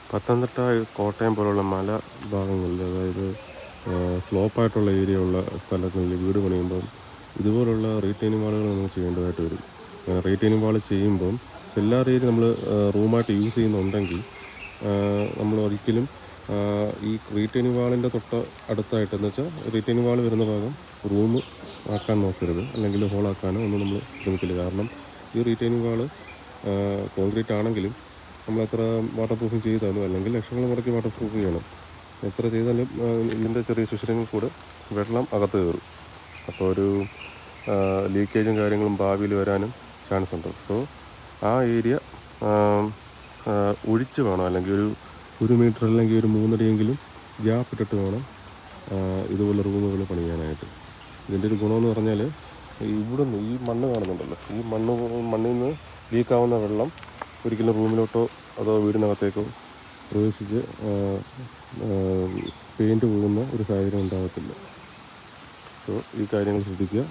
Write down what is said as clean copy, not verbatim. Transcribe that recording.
പത്തനംതിട്ട, കോട്ടയം പോലുള്ള മല ഭാഗങ്ങളിൽ, അതായത് സ്ലോപ്പായിട്ടുള്ള ഏരിയ ഉള്ള സ്ഥലങ്ങളിൽ വീട് പണിയുമ്പം ഇതുപോലുള്ള റീറ്റെയിനിങ് വാളുകൾ നമ്മൾ ചെയ്യേണ്ടതായിട്ട് വരും. റീറ്റെയിനിങ് വാൾ ചെയ്യുമ്പം സെല്ലാർ ഏരിയ നമ്മൾ റൂമായിട്ട് യൂസ് ചെയ്യുന്നുണ്ടെങ്കിൽ നമ്മൾ ഒരിക്കലും ഈ റീറ്റെയിനിങ് വാളിൻ്റെ തൊട്ട് അടുത്തായിട്ടെന്ന് വെച്ചാൽ റീറ്റെയിനിങ് വാൾ വരുന്ന ഭാഗം റൂം ആക്കാൻ നോക്കരുത്, അല്ലെങ്കിൽ ഹോളാക്കാനോ ഒന്നും നമ്മൾ ശ്രമിക്കില്ല. കാരണം ഈ റീറ്റെയിനിങ് വാൾ കോൺക്രീറ്റ് ആണെങ്കിലും നമ്മൾ എത്ര വാട്ടർ പ്രൂഫിങ് ചെയ്താലും, അല്ലെങ്കിൽ ലക്ഷങ്ങൾ മുടക്കി വാട്ടർ പ്രൂഫ് ചെയ്യണം, എത്ര ചെയ്താലും ഇതിൻ്റെ ചെറിയ ശിശിരങ്ങൾ കൂടെ വെള്ളം അകത്ത് കയറും. അപ്പോൾ ഒരു ലീക്കേജും കാര്യങ്ങളും ഭാവിയിൽ വരാനും ചാൻസ് ഉണ്ട്. സോ ആ ഏരിയ ഒഴിച്ച് വേണം, അല്ലെങ്കിൽ ഒരു മീറ്റർ അല്ലെങ്കിൽ ഒരു 3 അടിയെങ്കിലും ഗ്യാപ്പ് ഇട്ടിട്ട് വേണം ഇതുപോലെ റൂമുകൾ പണിയാനായിട്ട്. ഇതിൻ്റെ ഒരു ഗുണമെന്ന് പറഞ്ഞാൽ, ഇവിടെ നിന്ന് ഈ മണ്ണ് കാണുന്നുണ്ടല്ലോ, ഈ മണ്ണിൽ നിന്ന് ലീക്കാവുന്ന വെള്ളം ഒരിക്കലും റൂമിലോട്ടോ അതോ വീടിനകത്തേക്കോ പ്രവേശിച്ച് പെയിൻറ്റ് പോകുന്ന ഒരു സാഹചര്യം ഉണ്ടാകത്തില്ല. സോ ഈ കാര്യങ്ങൾ ശ്രദ്ധിക്കുക.